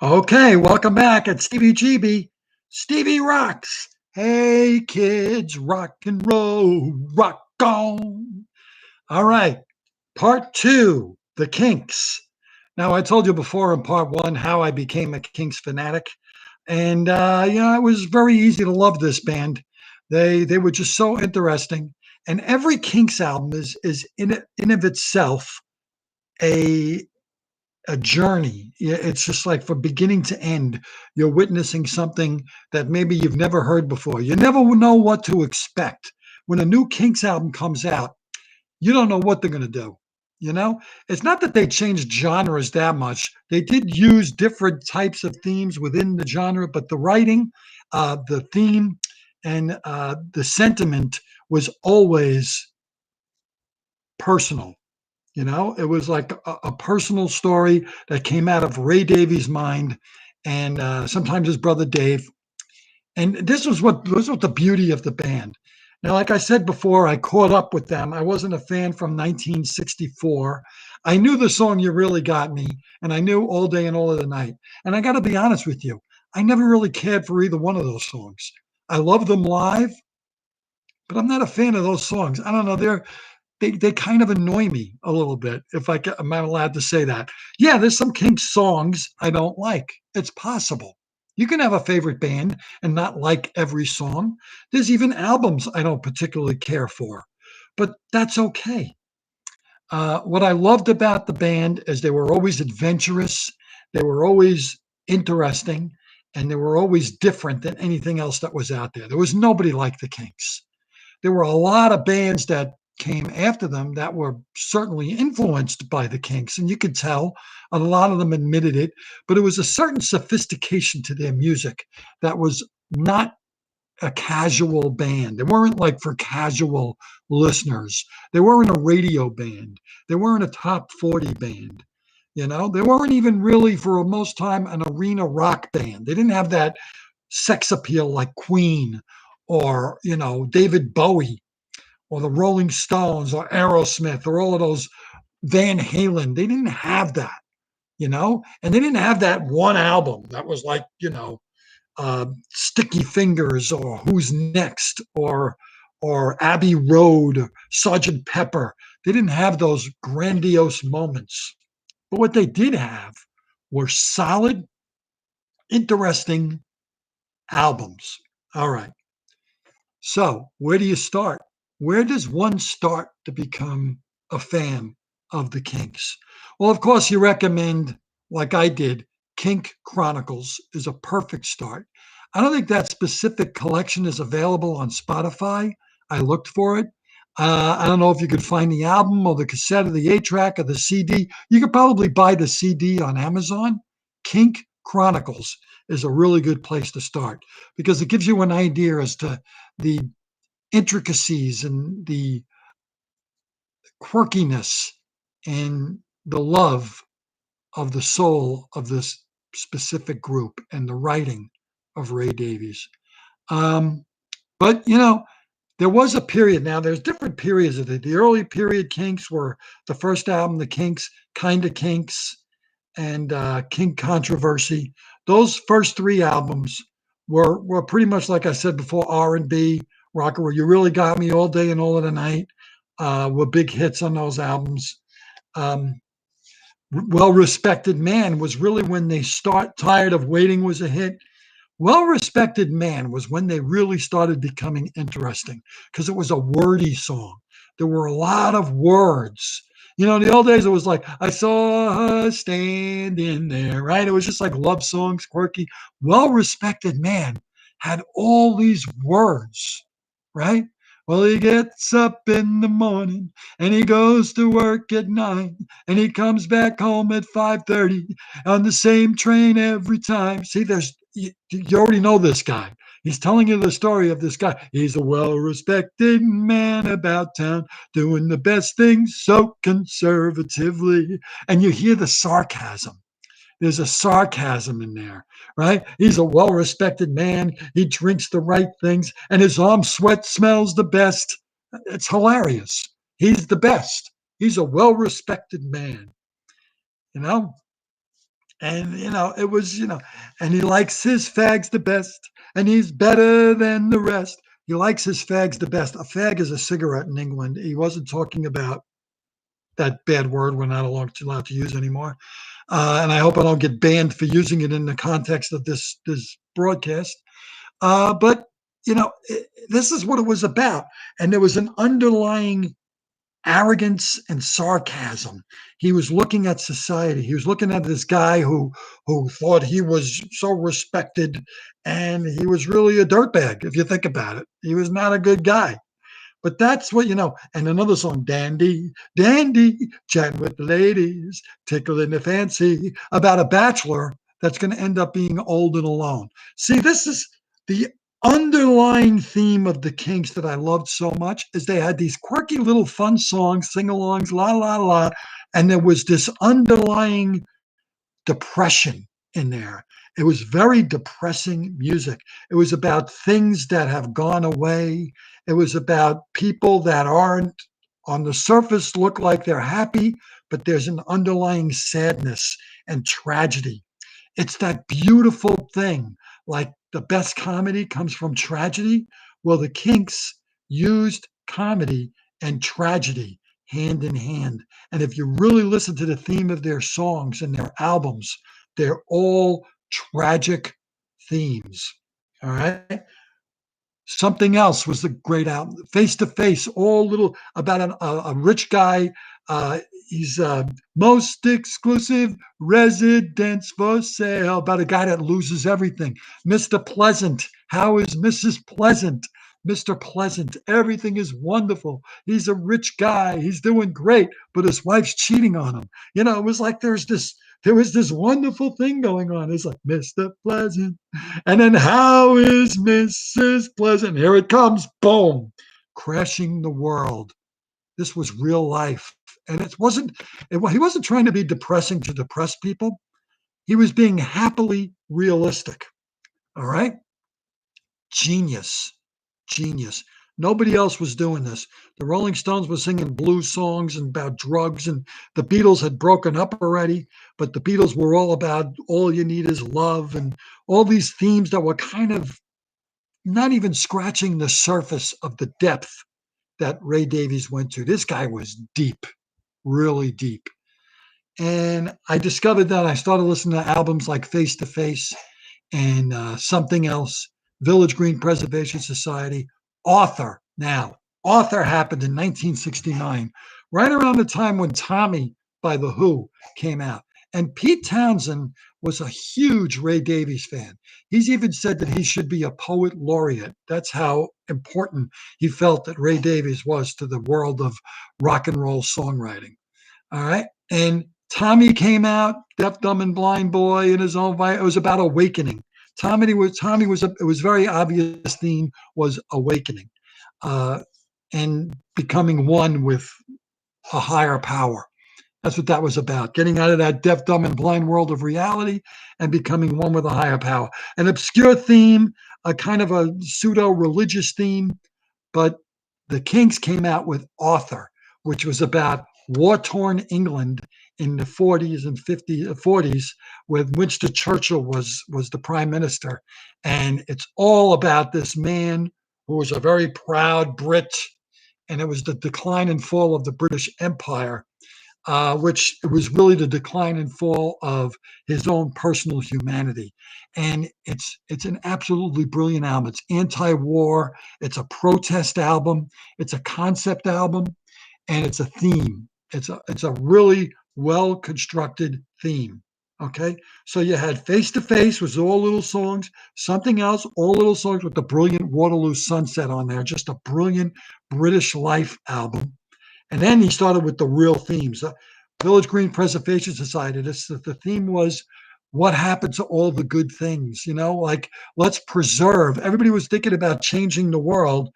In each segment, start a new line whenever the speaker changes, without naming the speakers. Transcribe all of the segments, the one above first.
Okay, welcome back at Stevie GB. Stevie rocks. Hey kids, rock and roll, rock on. All right, part two, the Kinks. Now, I told you before in part one how I became a Kinks fanatic, and it was very easy to love this band. They were just so interesting, and every Kinks album is in of itself a a journey. Yeah, it's just like from beginning to end, you're witnessing something that maybe you've never heard before. You never know what to expect. When a new Kinks album comes out, you don't know what they're going to do. You know, it's not that they changed genres that much. They did use different types of themes within the genre, but the writing, the theme, and the sentiment was always personal. It was like a personal story that came out of Ray Davies' mind, and sometimes his brother Dave. And this was the beauty of the band. Now, like I said before, I caught up with them. I wasn't a fan from 1964. I knew the song "You Really Got Me," and I knew "All Day and All of the Night." And I got to be honest with you, I never really cared for either one of those songs. I love them live, but I'm not a fan of those songs. I don't know. They kind of annoy me a little bit, if am I allowed to say that? Yeah, there's some Kinks songs I don't like. It's possible. You can have a favorite band and not like every song. There's even albums I don't particularly care for, but that's okay. What I loved about the band is they were always adventurous, they were always interesting, and they were always different than anything else that was out there. There was nobody like the Kinks. There were a lot of bands that came after them that were certainly influenced by the Kinks, and you could tell a lot of them admitted it, but it was a certain sophistication to their music that was not a casual band. They weren't like for casual listeners. They weren't a radio band. They weren't a top 40 band. They weren't even really for most time an arena rock band. They didn't have that sex appeal like Queen or, David Bowie or the Rolling Stones or Aerosmith or all of those Van Halen. They didn't have that, and they didn't have that one album that was like, Sticky Fingers or Who's Next or Abbey Road, Sergeant Pepper. They didn't have those grandiose moments. But what they did have were solid, interesting albums. All right. So, where do you start? Where does one start to become a fan of the Kinks? Well, of course, you recommend, like I did, Kink Chronicles is a perfect start. I don't think that specific collection is available on Spotify. I looked for it. I don't know if you could find the album or the cassette or the 8-track or the CD. You could probably buy the CD on Amazon. Kink Chronicles is a really good place to start because it gives you an idea as to the intricacies and the quirkiness and the love of the soul of this specific group and the writing of Ray Davies. Um, but there was a period. Now there's different periods of it. The early period Kinks were the first album, the Kinks, Kinda Kinks, and King Controversy. Those first three albums were pretty much like I said before, R&B, rock. Where You Really Got Me, All Day and All of the Night were big hits on those albums. Um, Well Respected Man was really when they start. Tired of Waiting was a hit. Well Respected Man was when they really started becoming interesting because it was a wordy song. There were a lot of words. In the old days, it was like, I saw her standing there, right? It was just like love songs, quirky. Well Respected Man had all these words, right? Well, he gets up in the morning and he goes to work at 9 and he comes back home at 5:30 on the same train every time. See, you already know this guy. He's telling you the story of this guy. He's a well-respected man about town, doing the best things so conservatively. And you hear the sarcasm. There's a sarcasm in there, right? He's a well-respected man. He drinks the right things, and his arm sweat smells the best. It's hilarious. He's the best. He's a well-respected man, you know? And it was, and he likes his fags the best, and he's better than the rest. He likes his fags the best. A fag is a cigarette in England. He wasn't talking about that bad word we're not allowed to use anymore. And I hope I don't get banned for using it in the context of this broadcast. But this is what it was about, and there was an underlying arrogance and sarcasm. He was looking at society. He was looking at this guy who thought he was so respected, and he was really a dirtbag. If you think about it, he was not a good guy. But that's what. And another song, Dandy, Dandy, chatting with the ladies, tickling the fancy, about a bachelor that's going to end up being old and alone. See, this is the underlying theme of the Kinks that I loved so much is they had these quirky little fun songs, sing-alongs, la la la, and there was this underlying depression in there. It was very depressing music. It was about things that have gone away. It was about people that aren't on the surface look like they're happy, but there's an underlying sadness and tragedy. It's that beautiful thing. Like the best comedy comes from tragedy. Well, the Kinks used comedy and tragedy hand in hand. And if you really listen to the theme of their songs and their albums, they're all tragic themes. All right. Something else was the great album, Face to Face, all little about a rich guy. He's most exclusive residence for sale, about a guy that loses everything. Mr. Pleasant, how is Mrs. Pleasant? Mr. Pleasant, everything is wonderful. He's a rich guy. He's doing great, but his wife's cheating on him. It was like there was this wonderful thing going on. It's like Mr. Pleasant, and then how is Mrs. Pleasant? Here it comes. Boom. Crashing the world. This was real life. And he wasn't trying to be depressing to depress people. He was being happily realistic. All right. Genius. Genius. Nobody else was doing this. The Rolling Stones were singing blues songs and about drugs, and the Beatles had broken up already, but the Beatles were all about all you need is love and all these themes that were kind of not even scratching the surface of the depth that Ray Davies went to. This guy was deep, really deep. And I discovered that I started listening to albums like Face to Face and Something Else, Village Green Preservation Society, Author. Now, Author happened in 1969, right around the time when Tommy by The Who came out. And Pete Townsend was a huge Ray Davies fan. He's even said that he should be a poet laureate. That's how important he felt that Ray Davies was to the world of rock and roll songwriting. All right. And Tommy came out, deaf, dumb, and blind boy in his own way. It was about awakening. It was very obvious theme was awakening, uh, and becoming one with a higher power. That's what that was about. Getting out of that deaf, dumb, and blind world of reality and becoming one with a higher power. An obscure theme, a kind of a pseudo religious theme, but the Kinks came out with Author, which was about war-torn England in the 40s and 40s, with Winston Churchill was the prime minister, and it's all about this man who was a very proud Brit, and it was the decline and fall of the British Empire, which was really the decline and fall of his own personal humanity. And it's an absolutely brilliant album. It's anti-war. It's a protest album. It's a concept album, and it's a theme. It's a really well constructed theme. Okay, so you had Face to Face, was all little songs. Something Else, all little songs with the brilliant Waterloo Sunset on there. Just a brilliant British life album. And then he started with the real themes. Village Green Preservation Society. The theme was what happened to all the good things, like let's preserve. Everybody was thinking about changing the world.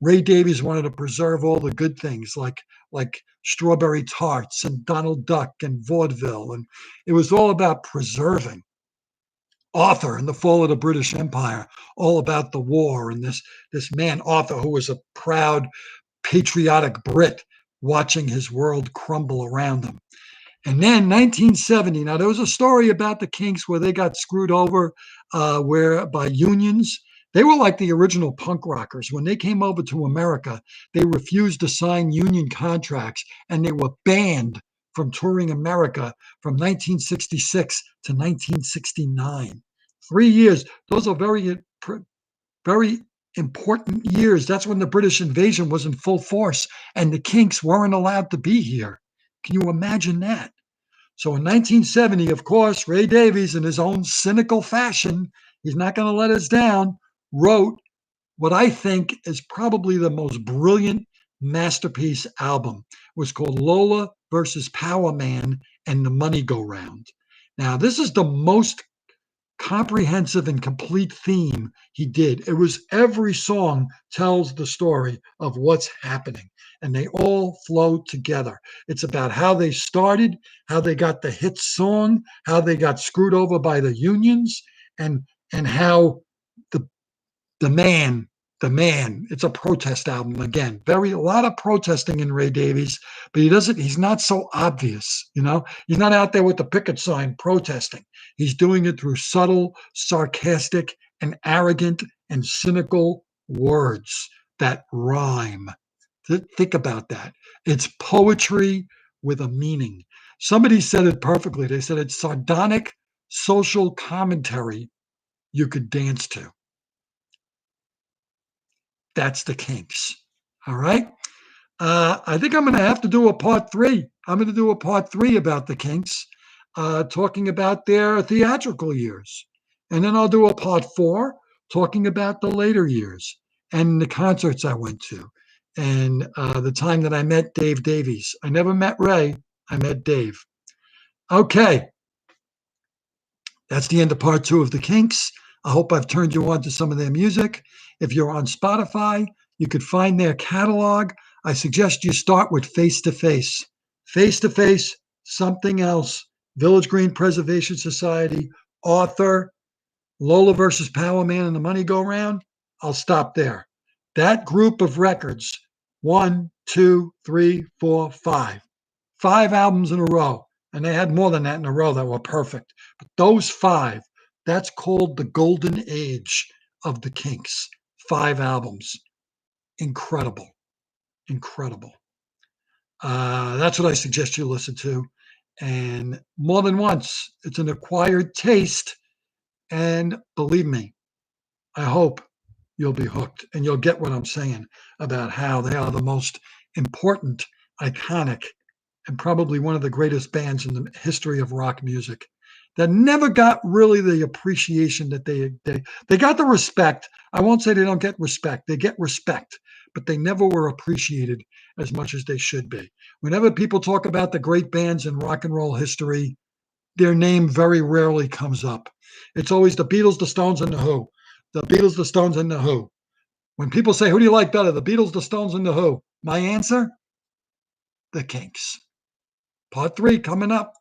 Ray Davies wanted to preserve all the good things, like strawberry tarts and Donald Duck and vaudeville. And it was all about preserving. Author and the Fall of the British Empire, all about the war and this man, Author, who was a proud patriotic Brit watching his world crumble around him. And then 1970. Now there was a story about the Kinks where they got screwed over, where by unions. They were like the original punk rockers. When they came over to America, they refused to sign union contracts, and they were banned from touring America from 1966 to 1969. 3 years. Those are very important years. That's when the British invasion was in full force, and the Kinks weren't allowed to be here. Can you imagine that? So in 1970, of course, Ray Davies, in his own cynical fashion, he's not going to let us down, wrote what I think is probably the most brilliant masterpiece album. It was called Lola versus Power Man and the Money Go Round. Now, this is the most comprehensive and complete theme he did. It was every song tells the story of what's happening, and they all flow together. It's about how they started, how they got the hit song, how they got screwed over by the unions, and how the the man, the man. It's a protest album again. Very a lot of protesting in Ray Davies, but he's not so obvious, you know. He's not out there with the picket sign protesting. He's doing it through subtle, sarcastic, and arrogant and cynical words that rhyme. Think about that. It's poetry with a meaning. Somebody said it perfectly. They said it's sardonic social commentary you could dance to. That's the Kinks. All right. I think I'm going to have to do a part three. I'm going to do a part three about the Kinks, talking about their theatrical years. And then I'll do a part four talking about the later years and the concerts I went to and the time that I met Dave Davies. I never met Ray, I met Dave. Okay. That's the end of part two of the Kinks. I hope I've turned you on to some of their music. If you're on Spotify, you could find their catalog. I suggest you start with Face to Face. Face to Face, Something Else, Village Green Preservation Society, Author, Lola versus Power Man and the Money Go Round. I'll stop there. That group of records, one, two, three, four, five albums in a row. And they had more than that in a row that were perfect. But those five, that's called the golden age of the Kinks. 5 albums. Incredible. Incredible. That's what I suggest you listen to. And more than once, it's an acquired taste. And believe me, I hope you'll be hooked and you'll get what I'm saying about how they are the most important, iconic, and probably one of the greatest bands in the history of rock music that never got really the appreciation that they got the respect. I won't say they don't get respect. They get respect, but they never were appreciated as much as they should be. Whenever people talk about the great bands in rock and roll history, their name very rarely comes up. It's always the Beatles, the Stones, and the Who. The Beatles, the Stones, and the Who. When people say, who do you like better, the Beatles, the Stones, and the Who? My answer, the Kinks. Part three coming up.